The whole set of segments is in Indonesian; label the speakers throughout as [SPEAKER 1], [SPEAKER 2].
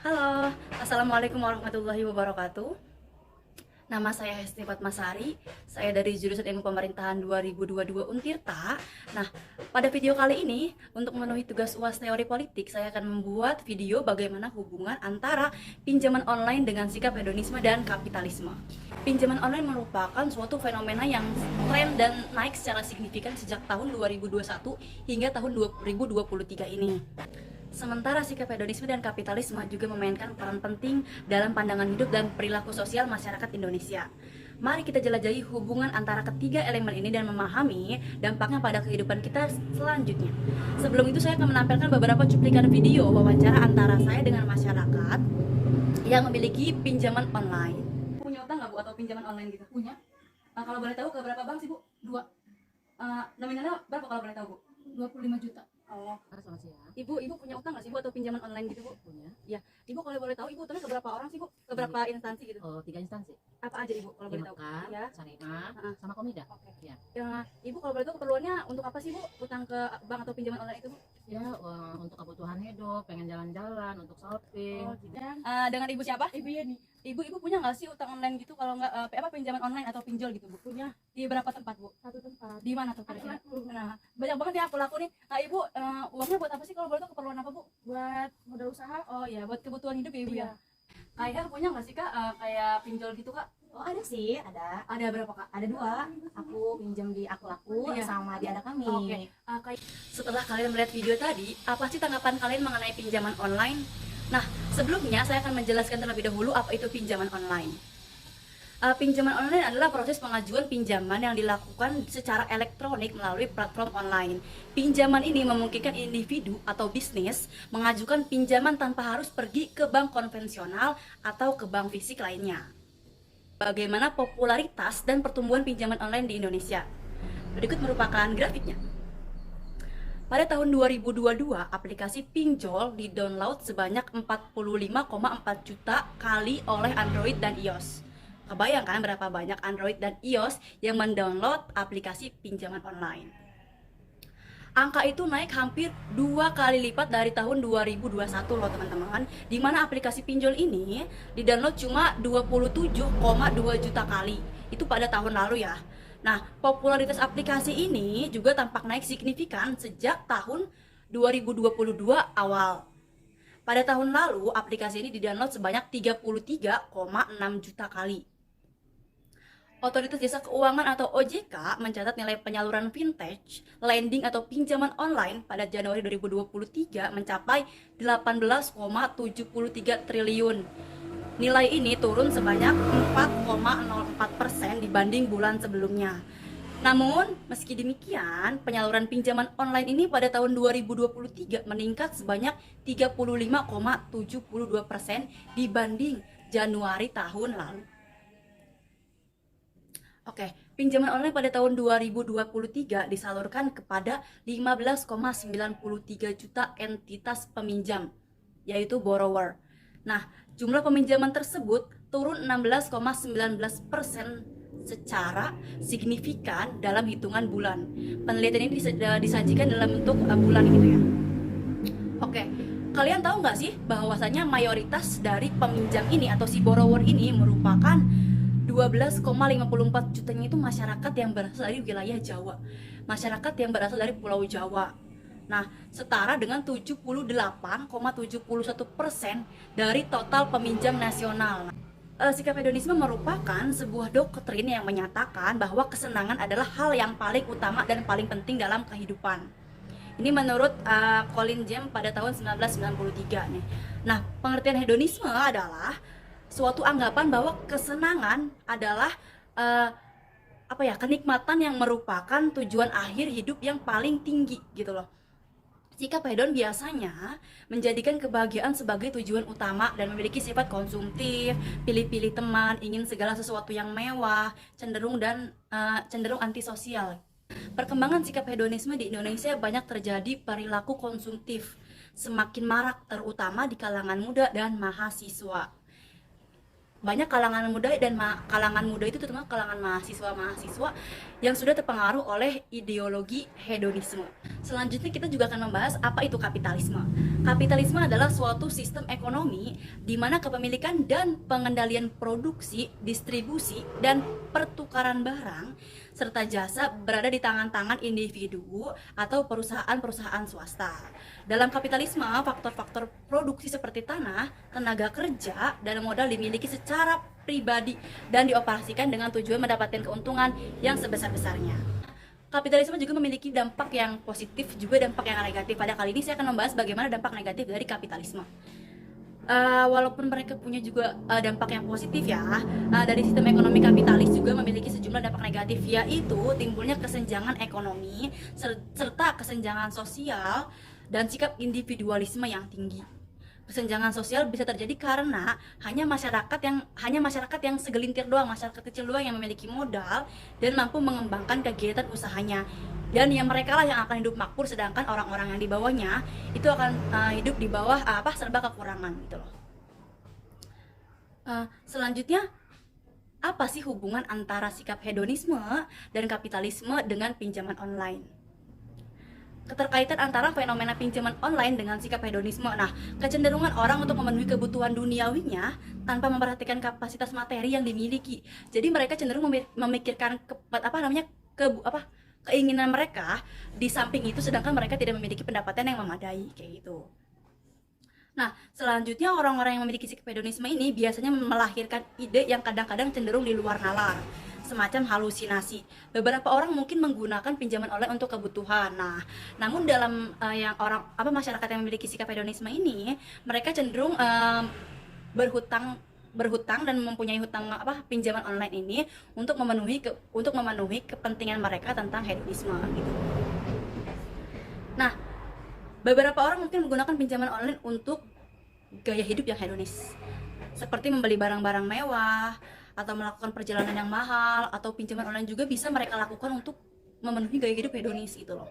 [SPEAKER 1] Halo, Assalamualaikum warahmatullahi wabarakatuh. Nama saya Hesti Fatmasari, saya dari jurusan Ilmu Pemerintahan 2022 Untirta. Nah, pada video kali ini, untuk memenuhi tugas UAS Teori Politik, saya akan membuat video bagaimana hubungan antara pinjaman online dengan sikap hedonisme dan kapitalisme. Pinjaman online merupakan suatu fenomena yang tren dan naik secara signifikan sejak tahun 2021 hingga tahun 2023 ini. Sementara sikap hedonisme dan kapitalisme juga memainkan peran penting dalam pandangan hidup dan perilaku sosial masyarakat Indonesia. Mari kita jelajahi hubungan antara ketiga elemen ini dan memahami dampaknya pada kehidupan kita selanjutnya. Sebelum itu saya akan menampilkan beberapa cuplikan video wawancara antara saya dengan masyarakat yang memiliki pinjaman online. Punya utang nggak Bu atau pinjaman online gitu? Punya. Kalau boleh tahu ke berapa bank sih Bu? Dua. Nominalnya berapa kalau boleh tahu Bu? 25 juta. Oh.
[SPEAKER 2] Selamat siang.
[SPEAKER 1] Ibu punya utang nggak sih Bu atau pinjaman online gitu Bu?
[SPEAKER 2] Punya.
[SPEAKER 1] Ya, Ibu kalau boleh tahu Ibu utangnya ke berapa orang sih Bu? Ke berapa instansi gitu?
[SPEAKER 2] Oh, 3 instansi.
[SPEAKER 1] Apa aja Ibu kalau boleh tahu?
[SPEAKER 2] Mekar,
[SPEAKER 1] Ya.
[SPEAKER 2] Syariah,
[SPEAKER 1] Heeh.
[SPEAKER 2] sama Komida.
[SPEAKER 1] Oke.
[SPEAKER 2] Ya.
[SPEAKER 1] Ya, Ibu kalau boleh tahu keperluannya untuk apa sih Bu? Utang ke bank atau pinjaman online itu Bu?
[SPEAKER 2] Ya, untuk kebutuhan hidup, pengen jalan-jalan, untuk shopping.
[SPEAKER 1] Oh, gitu. Dengan Ibu siapa? Ibu Yani. Ibu punya nggak sih utang online gitu? Kalau nggak pinjaman online atau pinjol gitu Bu? Punya. Di berapa tempat Bu? Satu tempat. Di mana tuh kira-kira? Nah, banyak banget ya aku nih. Ibu uangnya buat apa sih kalau boleh tahu, keperluan apa Bu? Buat modal usaha. Oh ya, buat kebutuhan hidup ya Ibu ya. Ayah punya nggak sih Kak kayak pinjol gitu Kak?
[SPEAKER 3] Oh ada sih, ada.
[SPEAKER 1] Ada berapa Kak?
[SPEAKER 3] Ada dua. Aku pinjam di aku
[SPEAKER 1] Iya.
[SPEAKER 3] sama di ada kami.
[SPEAKER 1] Oke. Setelah kalian melihat video tadi, apa sih tanggapan kalian mengenai pinjaman online? Nah, sebelumnya saya akan menjelaskan terlebih dahulu apa itu pinjaman online. Pinjaman online adalah proses pengajuan pinjaman yang dilakukan secara elektronik melalui platform online. Pinjaman ini memungkinkan individu atau bisnis mengajukan pinjaman tanpa harus pergi ke bank konvensional atau ke bank fisik lainnya. Bagaimana popularitas dan pertumbuhan pinjaman online di Indonesia? Berikut merupakan grafiknya. Pada tahun 2022, aplikasi pinjol di-download sebanyak 45,4 juta kali oleh Android dan iOS. Kebayangkan berapa banyak Android dan iOS yang mendownload aplikasi pinjaman online? Angka itu naik hampir 2 kali lipat dari tahun 2021 loh teman-teman, di mana aplikasi pinjol ini di-download cuma 27,2 juta kali. Itu pada tahun lalu ya. Nah, popularitas aplikasi ini juga tampak naik signifikan sejak tahun 2022 awal. Pada tahun lalu, aplikasi ini di-download sebanyak 33,6 juta kali. Otoritas Jasa Keuangan atau OJK mencatat nilai penyaluran vintage, lending atau pinjaman online pada Januari 2023 mencapai 18,73 triliun. Nilai ini turun sebanyak 4,04% dibanding bulan sebelumnya. Namun, meski demikian, penyaluran pinjaman online ini pada tahun 2023 meningkat sebanyak 35,72% dibanding Januari tahun lalu. Oke, pinjaman online pada tahun 2023 disalurkan kepada 15,93 juta entitas peminjam, yaitu borrower. Nah, jumlah peminjaman tersebut turun 16,19% secara signifikan dalam hitungan bulan. Penelitian ini disajikan dalam bentuk bulan gitu ya. Oke, kalian tahu nggak sih bahwasanya mayoritas dari peminjam ini atau si borrower ini merupakan 12,54 jutanya itu masyarakat yang berasal dari wilayah Jawa, masyarakat yang berasal dari Pulau Jawa. Nah, setara dengan 78,71% dari total peminjam nasional. Sikap hedonisme merupakan sebuah doktrin yang menyatakan bahwa kesenangan adalah hal yang paling utama dan paling penting dalam kehidupan. Ini menurut Colin James pada tahun 1993 nih. Nah, pengertian hedonisme adalah suatu anggapan bahwa kesenangan adalah kenikmatan yang merupakan tujuan akhir hidup yang paling tinggi gitu loh. Sikap hedon biasanya menjadikan kebahagiaan sebagai tujuan utama dan memiliki sifat konsumtif, pilih-pilih teman, ingin segala sesuatu yang mewah, cenderung antisosial. Perkembangan sikap hedonisme di Indonesia banyak terjadi perilaku konsumtif, semakin marak terutama di kalangan muda dan mahasiswa. banyak kalangan muda dan kalangan muda itu terutama kalangan mahasiswa yang sudah terpengaruh oleh ideologi hedonisme. Selanjutnya kita juga akan membahas apa itu kapitalisme. Kapitalisme adalah suatu sistem ekonomi di mana kepemilikan dan pengendalian produksi, distribusi, dan pertukaran barang serta jasa berada di tangan-tangan individu atau perusahaan-perusahaan swasta. Dalam kapitalisme, faktor-faktor produksi seperti tanah, tenaga kerja, dan modal dimiliki secara pribadi dan dioperasikan dengan tujuan mendapatkan keuntungan yang sebesar-besarnya. Kapitalisme juga memiliki dampak yang positif juga dampak yang negatif. Pada kali ini saya akan membahas bagaimana dampak negatif dari kapitalisme. Walaupun mereka punya juga dampak yang positif ya, dari sistem ekonomi kapitalis juga memiliki sejumlah dampak negatif, yaitu timbulnya kesenjangan ekonomi serta kesenjangan sosial dan sikap individualisme yang tinggi. Kesenjangan sosial bisa terjadi karena hanya masyarakat yang segelintir doang, masyarakat kecil doang yang memiliki modal dan mampu mengembangkan kegiatan usahanya. Dan yang mereka lah yang akan hidup makmur, sedangkan orang-orang yang di bawahnya itu akan hidup di bawah serba kekurangan gitu loh. Selanjutnya, apa sih hubungan antara sikap hedonisme dan kapitalisme dengan pinjaman online? Keterkaitan antara fenomena pinjaman online dengan sikap hedonisme. Nah, kecenderungan orang untuk memenuhi kebutuhan duniawinya tanpa memperhatikan kapasitas materi yang dimiliki. Jadi mereka cenderung memikirkan keinginan mereka di samping itu, sedangkan mereka tidak memiliki pendapatan yang memadai kayak gitu. Nah, selanjutnya orang-orang yang memiliki sikap hedonisme ini biasanya melahirkan ide yang kadang-kadang cenderung di luar nalar, semacam halusinasi. Beberapa orang mungkin menggunakan pinjaman online untuk kebutuhan. Nah, namun dalam masyarakat yang memiliki sikap hedonisme ini, mereka cenderung berhutang dan mempunyai pinjaman online ini untuk memenuhi kepentingan mereka tentang hedonisme gitu. Nah, beberapa orang mungkin menggunakan pinjaman online untuk gaya hidup yang hedonis, seperti membeli barang-barang mewah atau melakukan perjalanan yang mahal, atau pinjaman online juga bisa mereka lakukan untuk memenuhi gaya hidup hedonis gitu loh.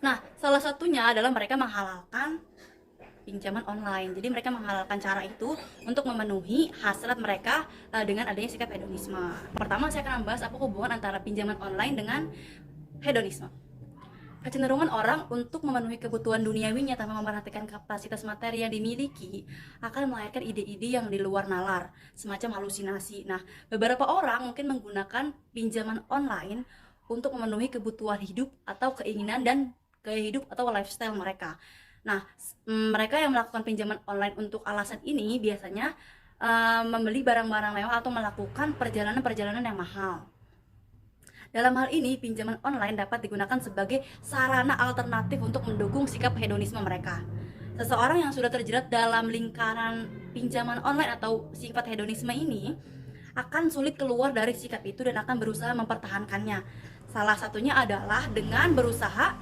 [SPEAKER 1] Nah, salah satunya adalah mereka menghalalkan pinjaman online. Jadi mereka menghalalkan cara itu untuk memenuhi hasrat mereka dengan adanya sikap hedonisme. Pertama, saya akan membahas apa hubungan antara pinjaman online dengan hedonisme. Kecenderungan orang untuk memenuhi kebutuhan duniawinya tanpa memperhatikan kapasitas materi yang dimiliki akan melahirkan ide-ide yang di luar nalar, semacam halusinasi. Nah, beberapa orang mungkin menggunakan pinjaman online untuk memenuhi kebutuhan hidup atau keinginan dan gaya hidup atau lifestyle mereka. Nah, mereka yang melakukan pinjaman online untuk alasan ini biasanya membeli barang-barang mewah atau melakukan perjalanan-perjalanan yang mahal. Dalam hal ini, pinjaman online dapat digunakan sebagai sarana alternatif untuk mendukung sikap hedonisme mereka. Seseorang yang sudah terjerat dalam lingkaran pinjaman online atau sifat hedonisme ini akan sulit keluar dari sikap itu dan akan berusaha mempertahankannya. Salah satunya adalah dengan berusaha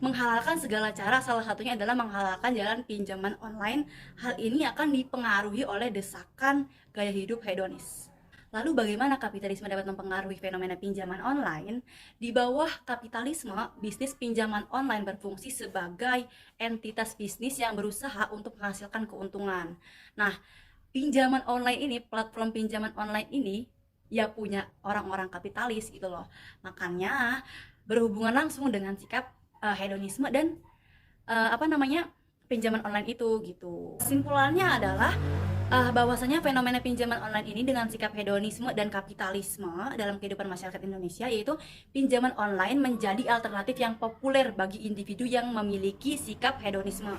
[SPEAKER 1] menghalalkan segala cara, salah satunya adalah menghalalkan jalan pinjaman online. Hal ini akan dipengaruhi oleh desakan gaya hidup hedonis. Lalu bagaimana kapitalisme dapat mempengaruhi fenomena pinjaman online? Di bawah kapitalisme, bisnis pinjaman online berfungsi sebagai entitas bisnis yang berusaha untuk menghasilkan keuntungan. Nah, pinjaman online ini, platform pinjaman online ini ya punya orang-orang kapitalis gitu loh. Makanya berhubungan langsung dengan sikap hedonisme dan pinjaman online itu gitu. Kesimpulannya adalah bahwasanya fenomena pinjaman online ini dengan sikap hedonisme dan kapitalisme dalam kehidupan masyarakat Indonesia, yaitu pinjaman online menjadi alternatif yang populer bagi individu yang memiliki sikap hedonisme.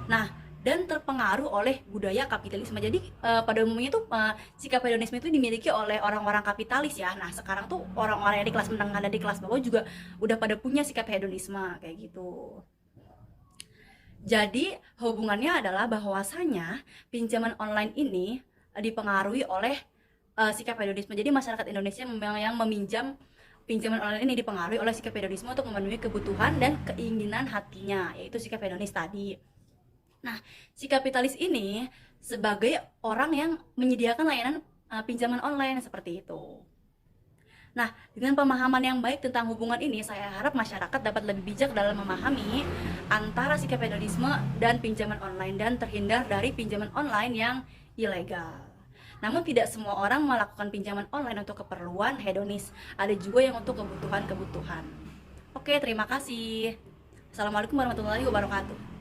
[SPEAKER 1] Nah, dan terpengaruh oleh budaya kapitalisme. Jadi pada umumnya tuh sikap hedonisme itu dimiliki oleh orang-orang kapitalis ya. Nah, sekarang tuh orang-orang yang di kelas menengah dan di kelas bawah juga udah pada punya sikap hedonisme kayak gitu. Jadi hubungannya adalah bahwasanya pinjaman online ini dipengaruhi oleh sikap hedonisme. Jadi masyarakat Indonesia yang meminjam pinjaman online ini dipengaruhi oleh sikap hedonisme untuk memenuhi kebutuhan dan keinginan hatinya, yaitu sikap hedonis tadi. Nah, si kapitalis ini sebagai orang yang menyediakan layanan pinjaman online seperti itu. Nah, dengan pemahaman yang baik tentang hubungan ini, saya harap masyarakat dapat lebih bijak dalam memahami antara sikap hedonisme dan pinjaman online dan terhindar dari pinjaman online yang ilegal. Namun tidak semua orang melakukan pinjaman online untuk keperluan hedonis. Ada juga yang untuk kebutuhan-kebutuhan. Oke, terima kasih. Assalamualaikum warahmatullahi wabarakatuh.